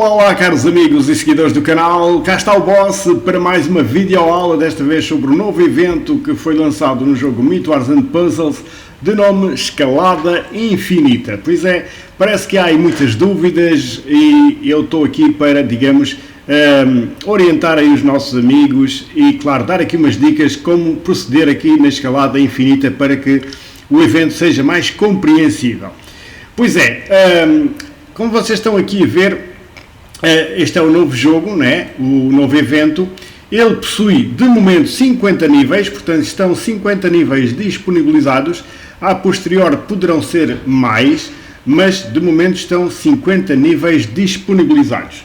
Olá, caros amigos e seguidores do canal, cá está o Boss para mais uma videoaula, desta vez sobre o novo evento que foi lançado no jogo Myth Wars and Puzzles, de nome Escalada Infinita. Pois é, parece que há aí muitas dúvidas e eu estou aqui para, digamos, orientar aí os nossos amigos e, claro, dar aqui umas dicas como proceder aqui na Escalada Infinita para que o evento seja mais compreensível. Pois é, como vocês estão aqui a ver, este é o novo jogo, né? O novo evento. Ele possui, de momento, 50 níveis, portanto estão 50 níveis disponibilizados. A posterior poderão ser mais, mas de momento estão 50 níveis disponibilizados.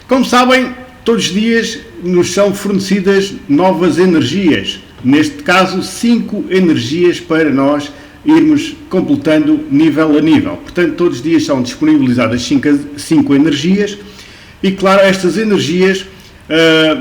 Como sabem, todos os dias nos são fornecidas novas energias. Neste caso, 5 energias para nós irmos completando nível a nível. Portanto, todos os dias são disponibilizadas 5 energias e, claro, estas energias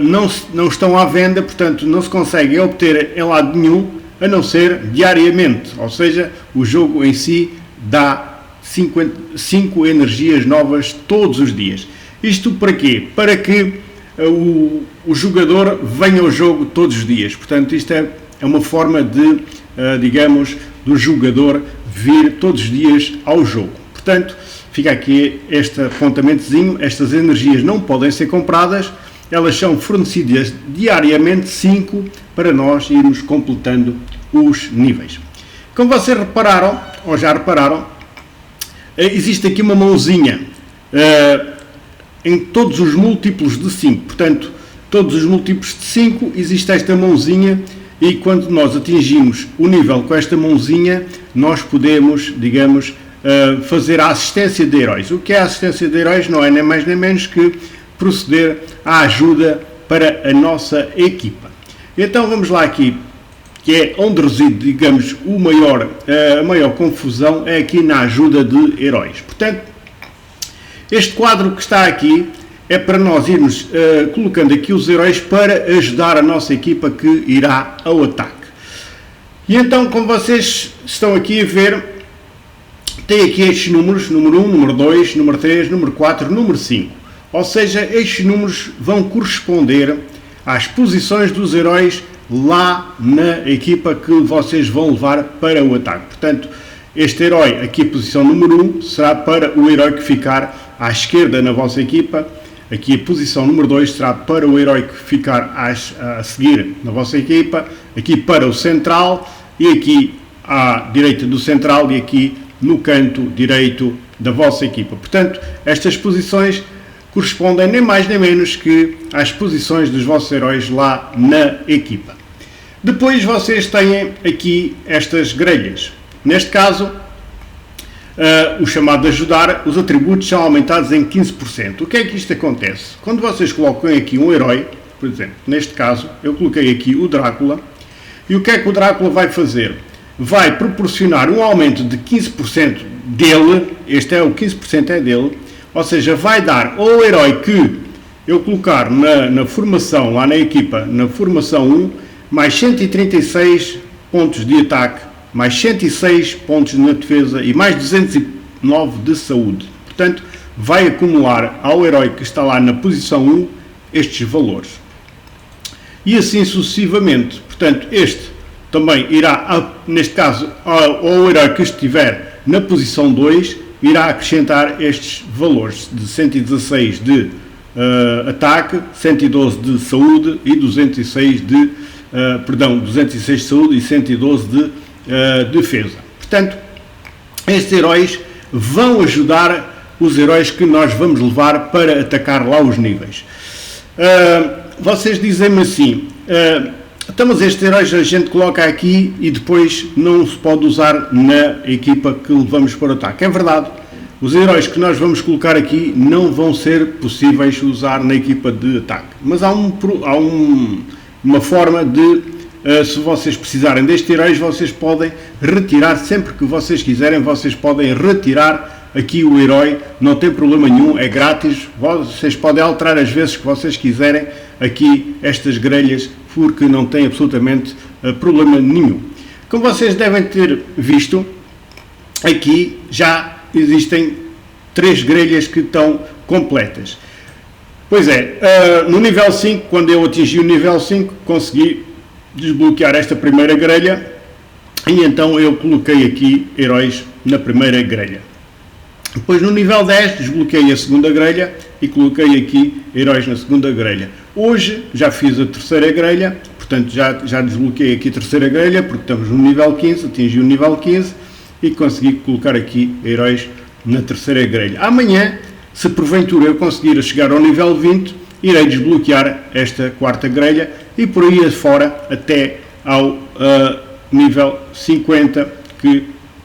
não estão à venda, portanto, não se conseguem obter em lado nenhum, a não ser diariamente. Ou seja, o jogo em si dá 5 energias novas todos os dias. Isto para quê? Para que o jogador venha ao jogo todos os dias. Portanto, isto é uma forma de, digamos, do jogador vir todos os dias ao jogo. Portanto, fica aqui este apontamentozinho. Estas energias não podem ser compradas, elas são fornecidas diariamente 5 para nós irmos completando os níveis. Como vocês repararam, ou já repararam, existe aqui uma mãozinha em todos os múltiplos de 5. Portanto, todos os múltiplos de 5 existe esta mãozinha e quando nós atingimos o nível com esta mãozinha, nós podemos, digamos, fazer a assistência de heróis. O que é a assistência de heróis? Não é nem mais nem menos que proceder à ajuda para a nossa equipa. Então vamos lá aqui, que é onde reside, digamos, a maior confusão é aqui na ajuda de heróis. Portanto, este quadro que está aqui é para nós irmos colocando aqui os heróis para ajudar a nossa equipa que irá ao ataque. E então, como vocês estão aqui a ver, tem aqui estes números, número 1, número 2, número 3, número 4, número 5. Ou seja, estes números vão corresponder às posições dos heróis lá na equipa que vocês vão levar para o ataque. Portanto, este herói, aqui a posição número 1, será para o herói que ficar à esquerda na vossa equipa. Aqui a posição número 2 será para o herói que ficar a seguir na vossa equipa. Aqui para o central e aqui à direita do central e aqui no canto direito da vossa equipa. Portanto, estas posições correspondem nem mais nem menos que às posições dos vossos heróis lá na equipa. Depois vocês têm aqui estas grelhas. Neste caso, o chamado de ajudar, os atributos são aumentados em 15%. O que é que isto acontece? Quando vocês colocam aqui um herói, por exemplo, neste caso, eu coloquei aqui o Drácula, e o que é que o Drácula vai fazer? Vai proporcionar um aumento de 15% dele, este é o 15% é dele, ou seja, vai dar ao herói que eu colocar na formação, lá na equipa, na formação 1, mais 136 pontos de ataque, mais 106 pontos na defesa e mais 209 de saúde. Portanto, vai acumular ao herói que está lá na posição 1 estes valores. E assim sucessivamente. Portanto, este também irá, neste caso, ao herói que estiver na posição 2, irá acrescentar estes valores de 116 de ataque, 112 de saúde e 206 de saúde e 112 de defesa. Portanto, estes heróis vão ajudar os heróis que nós vamos levar para atacar lá os níveis. Vocês dizem-me assim, então, mas estes heróis a gente coloca aqui e depois não se pode usar na equipa que levamos para o ataque. É verdade, os heróis que nós vamos colocar aqui não vão ser possíveis usar na equipa de ataque. Mas há uma forma de, se vocês precisarem destes heróis, vocês podem retirar, sempre que vocês quiserem, vocês podem retirar aqui o herói, não tem problema nenhum, é grátis, vocês podem alterar as vezes que vocês quiserem aqui estas grelhas, porque não tem absolutamente problema nenhum. Como vocês devem ter visto, aqui já existem 3 grelhas que estão completas. Pois é, no nível 5, quando eu atingi o nível 5, consegui desbloquear esta primeira grelha e então eu coloquei aqui heróis na primeira grelha. Depois no nível 10 desbloqueei a segunda grelha e coloquei aqui heróis na segunda grelha. Hoje já fiz a terceira grelha, portanto já desbloqueei aqui a terceira grelha, porque estamos no nível 15, atingi o nível 15 e consegui colocar aqui heróis na terceira grelha. Amanhã, se porventura eu conseguir chegar ao nível 20, irei desbloquear esta quarta grelha e por aí afora até ao nível 50, que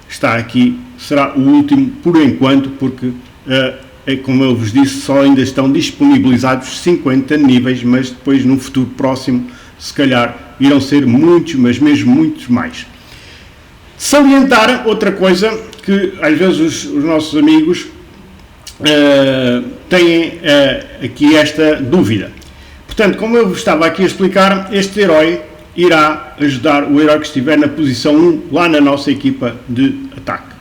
está aqui, será o último por enquanto, porque como eu vos disse, só ainda estão disponibilizados 50 níveis, mas depois no futuro próximo, se calhar, irão ser muitos, mas mesmo muitos mais. Salientar outra coisa que às vezes os nossos amigos têm aqui esta dúvida. Portanto, como eu vos estava aqui a explicar, este herói irá ajudar o herói que estiver na posição 1 lá na nossa equipa de ataque.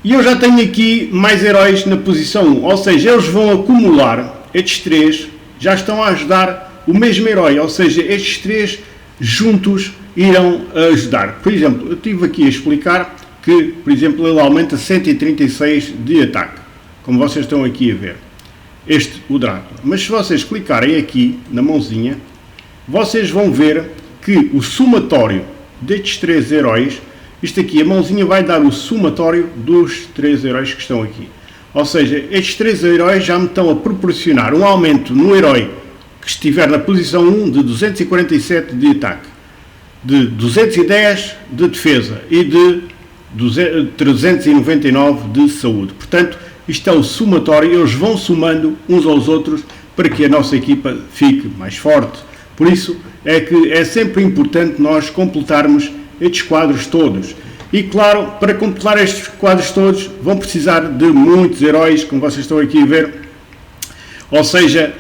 E eu já tenho aqui mais heróis na posição 1, ou seja, eles vão acumular, estes três já estão a ajudar o mesmo herói, ou seja, estes três juntos irão ajudar. Por exemplo, eu estive aqui a explicar que, por exemplo, ele aumenta 136 de ataque, como vocês estão aqui a ver, o Drácula. Mas se vocês clicarem aqui na mãozinha, vocês vão ver que o somatório destes três heróis, isto aqui, a mãozinha vai dar o somatório dos três heróis que estão aqui. Ou seja, estes três heróis já me estão a proporcionar um aumento no herói que estiver na posição 1 de 247 de ataque, de 210 de defesa e de 399 de saúde. Portanto, isto é o somatório, eles vão somando uns aos outros para que a nossa equipa fique mais forte. Por isso é que é sempre importante nós completarmos estes quadros todos. E claro, para completar estes quadros todos vão precisar de muitos heróis, como vocês estão aqui a ver. Ou seja,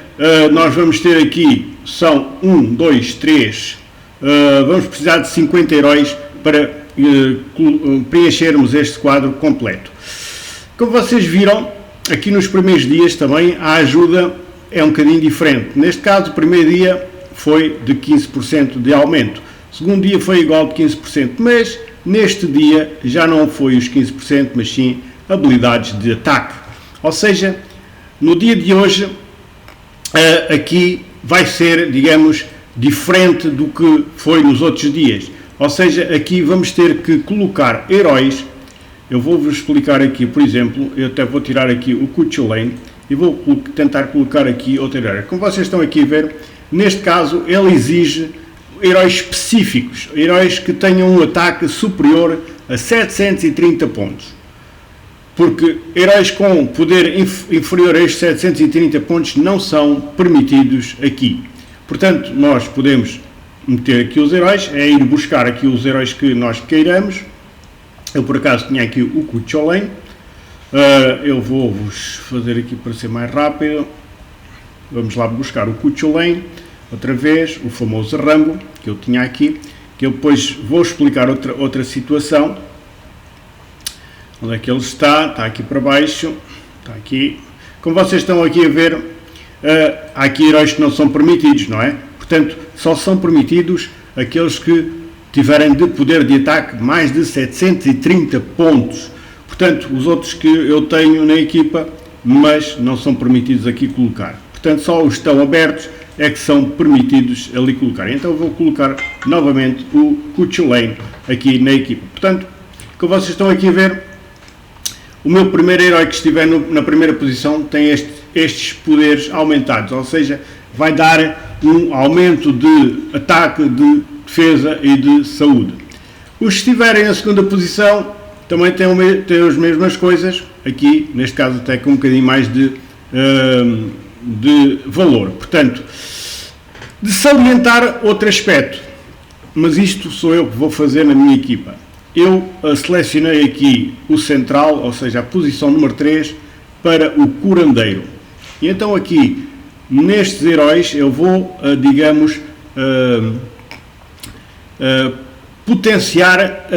nós vamos ter aqui, são 1, 2, 3, vamos precisar de 50 heróis para preenchermos este quadro completo. Como vocês viram, aqui nos primeiros dias também a ajuda é um bocadinho diferente. Neste caso, o primeiro dia foi de 15% de aumento. O segundo dia foi igual de 15%, mas neste dia já não foi os 15%, mas sim habilidades de ataque. Ou seja, no dia de hoje, aqui vai ser, digamos, diferente do que foi nos outros dias. Ou seja, aqui vamos ter que colocar heróis. Eu vou-vos explicar aqui, por exemplo, eu até vou tirar aqui o Cuchulainn e vou tentar colocar aqui outro herói. Como vocês estão aqui a ver, neste caso ele exige heróis específicos, heróis que tenham um ataque superior a 730 pontos. Porque heróis com poder inferior a estes 730 pontos não são permitidos aqui. Portanto, nós podemos meter aqui os heróis, é ir buscar aqui os heróis que nós queiramos. Eu por acaso tinha aqui o Cuchulainn, eu vou-vos fazer aqui para ser mais rápido. Vamos lá buscar o Cuchulainn, outra vez, o famoso Rambo, que eu tinha aqui, que eu depois vou explicar outra situação. Onde é que ele está? Está aqui para baixo, está aqui. Como vocês estão aqui a ver, há aqui heróis que não são permitidos, não é? Portanto, só são permitidos aqueles que tiverem de poder de ataque mais de 730 pontos. Portanto, os outros que eu tenho na equipa, mas não são permitidos aqui colocar. Portanto, só os que estão abertos é que são permitidos ali colocar. Então, eu vou colocar novamente o Cuchulainn aqui na equipa. Portanto, como vocês estão aqui a ver, o meu primeiro herói que estiver na primeira posição tem estes poderes aumentados, ou seja, vai dar um aumento de ataque, de defesa e de saúde. Os que estiverem na segunda posição também têm as mesmas coisas, aqui neste caso até com um bocadinho mais de valor. Portanto, de salientar outro aspecto, mas isto sou eu que vou fazer na minha equipa. Eu selecionei aqui o central, ou seja, a posição número 3, para o curandeiro. E então aqui, nestes heróis, eu vou, digamos, potenciar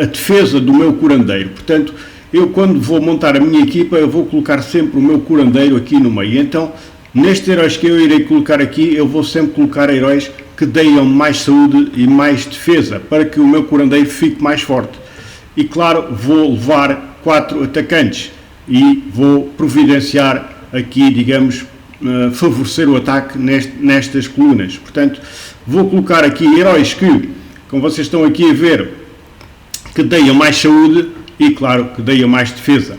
a defesa do meu curandeiro. Portanto, eu quando vou montar a minha equipa, eu vou colocar sempre o meu curandeiro aqui no meio. Então, nestes heróis que eu irei colocar aqui, eu vou sempre colocar heróis que deem mais saúde e mais defesa, para que o meu curandeiro fique mais forte. E claro, vou levar 4 atacantes e vou providenciar aqui, digamos, favorecer o ataque nestas colunas. Portanto, vou colocar aqui heróis que, como vocês estão aqui a ver, que deem mais saúde e, claro, que deem mais defesa,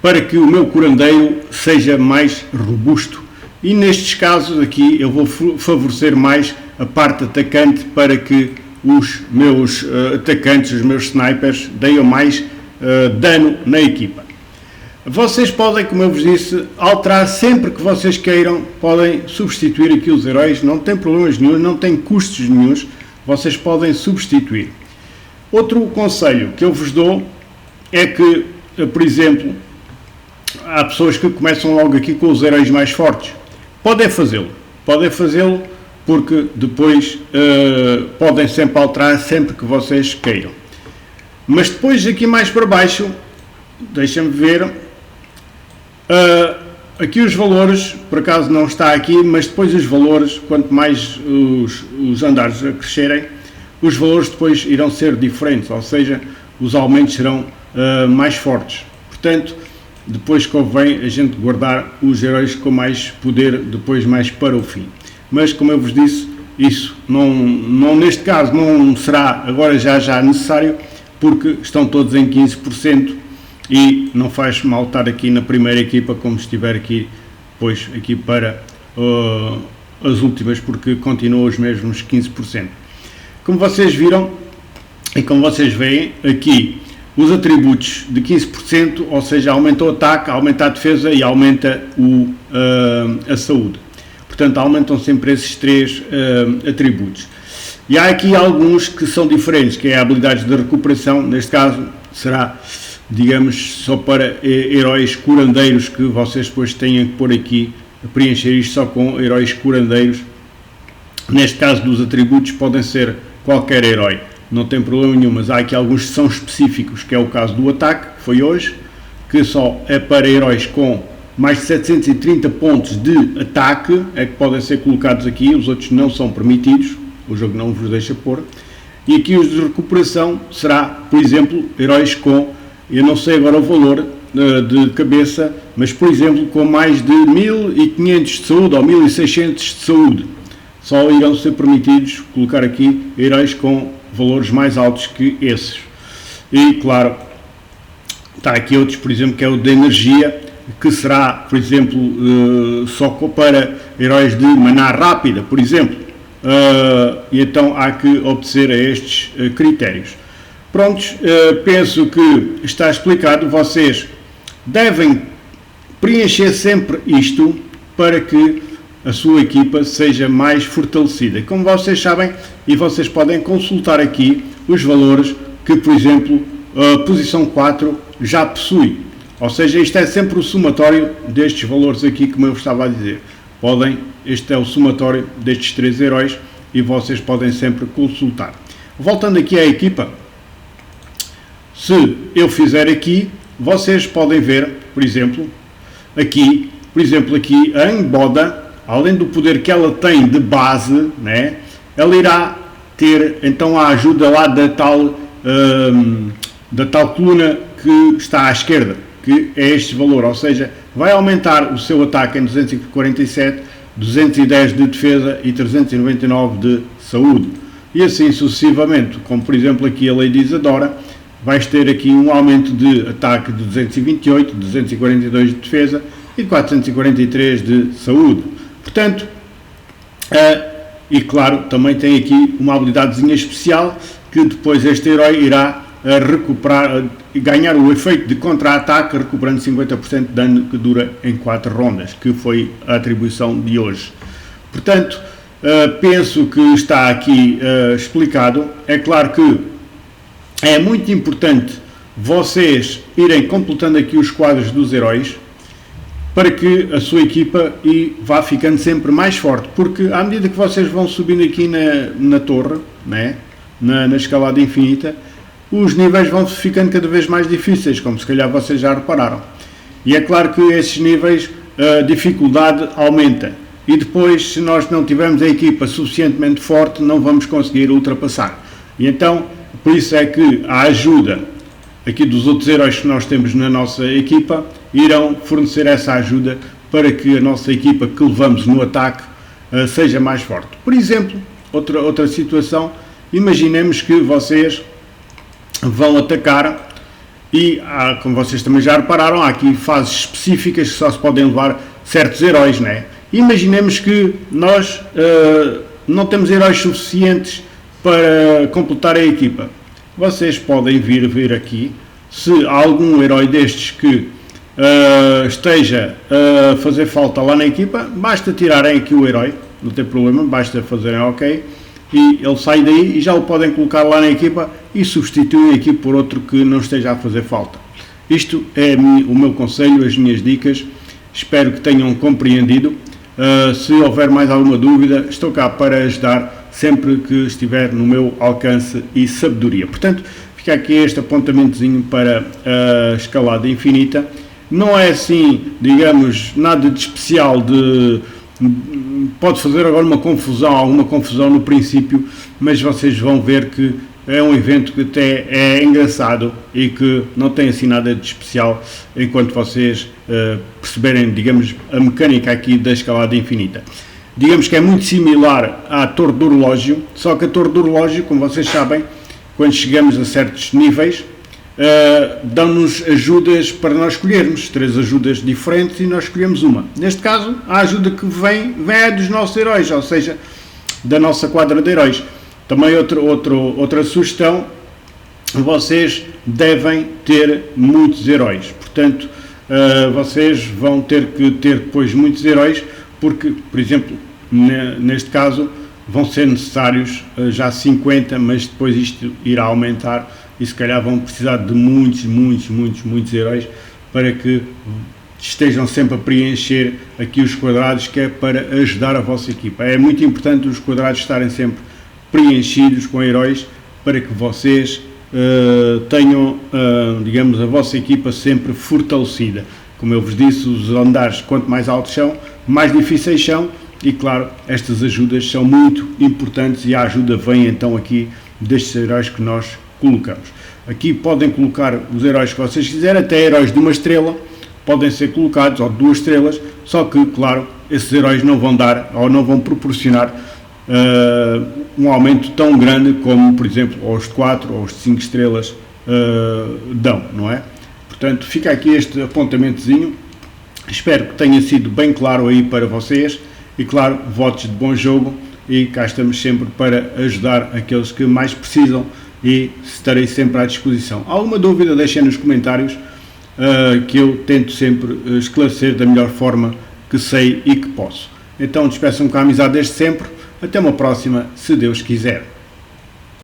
para que o meu curandeiro seja mais robusto. E nestes casos aqui eu vou favorecer mais a parte atacante, para que os meus atacantes, os meus snipers, deem mais dano na equipa. Vocês podem, como eu vos disse, alterar sempre que vocês queiram, podem substituir aqui os heróis, não tem problemas nenhum, não tem custos nenhuns, vocês podem substituir. Outro conselho que eu vos dou é que, por exemplo, há pessoas que começam logo aqui com os heróis mais fortes. Podem fazê-lo porque depois podem sempre alterar sempre que vocês queiram. Mas depois aqui mais para baixo, deixem-me ver, aqui os valores, por acaso não está aqui, mas depois os valores, quanto mais os andares a crescerem, os valores depois irão ser diferentes, ou seja, os aumentos serão mais fortes. Portanto, depois convém a gente guardar os heróis com mais poder, depois mais para o fim. Mas, como eu vos disse, isso não neste caso não será agora já necessário, porque estão todos em 15% e não faz mal estar aqui na primeira equipa como estiver aqui, depois aqui para as últimas, porque continuam os mesmos 15%. Como vocês viram e como vocês veem aqui, os atributos de 15%, ou seja, aumenta o ataque, aumenta a defesa e aumenta a saúde. Portanto, aumentam sempre esses 3 atributos. E há aqui alguns que são diferentes, que é a habilidade de recuperação, neste caso será, digamos, só para heróis curandeiros, que vocês depois tenham que pôr aqui, preencher isto só com heróis curandeiros. Neste caso dos atributos podem ser qualquer herói, não tem problema nenhum, mas há aqui alguns que são específicos, que é o caso do ataque, que foi hoje, que só é para heróis com mais de 730 pontos de ataque, é que podem ser colocados aqui, os outros não são permitidos, o jogo não vos deixa pôr. E aqui os de recuperação será, por exemplo, heróis com, eu não sei agora o valor de cabeça, mas por exemplo com mais de 1500 de saúde ou 1600 de saúde, só irão ser permitidos colocar aqui heróis com valores mais altos que esses. E claro, está aqui outros, por exemplo, que é o de energia, que será, por exemplo, só para heróis de maná rápida, por exemplo. E então há que obedecer a estes critérios. Prontos, penso que está explicado. Vocês devem preencher sempre isto para que a sua equipa seja mais fortalecida. Como vocês sabem, e vocês podem consultar aqui os valores que, por exemplo, a posição 4 já possui. Ou seja, isto é sempre o somatório destes valores aqui, como eu estava a dizer. Este é o somatório destes 3 heróis e vocês podem sempre consultar. Voltando aqui à equipa, se eu fizer aqui, vocês podem ver, por exemplo, aqui a Emboda, além do poder que ela tem de base, né, ela irá ter então a ajuda lá da tal coluna que está à esquerda, que é este valor, ou seja, vai aumentar o seu ataque em 247, 210 de defesa e 399 de saúde. E assim sucessivamente, como por exemplo aqui a Lady Isadora, vais ter aqui um aumento de ataque de 228, 242 de defesa e 443 de saúde. Portanto, e claro, também tem aqui uma habilidadezinha especial que depois este herói irá recuperar, ganhar o efeito de contra-ataque, recuperando 50% de dano que dura em 4 rondas, que foi a atribuição de hoje. Portanto, penso que está aqui explicado. É claro que é muito importante vocês irem completando aqui os quadros dos heróis, para que a sua equipa vá ficando sempre mais forte, porque à medida que vocês vão subindo aqui na torre, né, na escalada infinita, os níveis vão ficando cada vez mais difíceis, como se calhar vocês já repararam. E é claro que esses níveis, a dificuldade aumenta. E depois, se nós não tivermos a equipa suficientemente forte, não vamos conseguir ultrapassar. E então, por isso é que a ajuda aqui dos outros heróis que nós temos na nossa equipa irão fornecer essa ajuda para que a nossa equipa que levamos no ataque seja mais forte. Por exemplo, outra situação, imaginemos que vocês vão atacar e, como vocês também já repararam, há aqui fases específicas que só se podem levar certos heróis, não é? Imaginemos que nós não temos heróis suficientes para completar a equipa. Vocês podem vir aqui, se há algum herói destes que esteja a fazer falta lá na equipa, basta tirarem aqui o herói, não tem problema, basta fazerem OK, e ele sai daí e já o podem colocar lá na equipa e substituem aqui por outro que não esteja a fazer falta. Isto é o meu conselho, as minhas dicas, espero que tenham compreendido. Se houver mais alguma dúvida, estou cá para ajudar sempre que estiver no meu alcance e sabedoria. Portanto, fica aqui este apontamentozinho para a escalada infinita. Não é assim, digamos, nada de especial, pode fazer agora alguma confusão no princípio, mas vocês vão ver que é um evento que até é engraçado e que não tem assim nada de especial enquanto vocês perceberem, digamos, a mecânica aqui da escalada infinita. Digamos que é muito similar à torre do relógio, só que a torre do relógio, como vocês sabem, quando chegamos a certos níveis, dão-nos ajudas para nós escolhermos, 3 ajudas diferentes e nós escolhemos uma. Neste caso, a ajuda que vem é dos nossos heróis, ou seja, da nossa quadra de heróis. Também outra sugestão, vocês devem ter muitos heróis, portanto, vocês vão ter que ter depois muitos heróis, porque, por exemplo, neste caso, vão ser necessários já 50, mas depois isto irá aumentar e se calhar vão precisar de muitos heróis para que estejam sempre a preencher aqui os quadrados, que é para ajudar a vossa equipa. É muito importante os quadrados estarem sempre preenchidos com heróis para que vocês tenham, digamos, a vossa equipa sempre fortalecida. Como eu vos disse, os andares quanto mais altos são, mais difíceis são e, claro, estas ajudas são muito importantes e a ajuda vem então aqui destes heróis que nós colocamos. Aqui podem colocar os heróis que vocês quiserem, até heróis de 1 estrela podem ser colocados, ou de 2 estrelas, só que, claro, esses heróis não vão dar ou não vão proporcionar um aumento tão grande como, por exemplo, os de 4 ou os de 5 estrelas dão, não é? Portanto, fica aqui este apontamentozinho, espero que tenha sido bem claro aí para vocês e, claro, votos de bom jogo e cá estamos sempre para ajudar aqueles que mais precisam e estarei sempre à disposição. Alguma dúvida deixem nos comentários que eu tento sempre esclarecer da melhor forma que sei e que posso. Então despeçam com a amizade desde sempre, até uma próxima, se Deus quiser.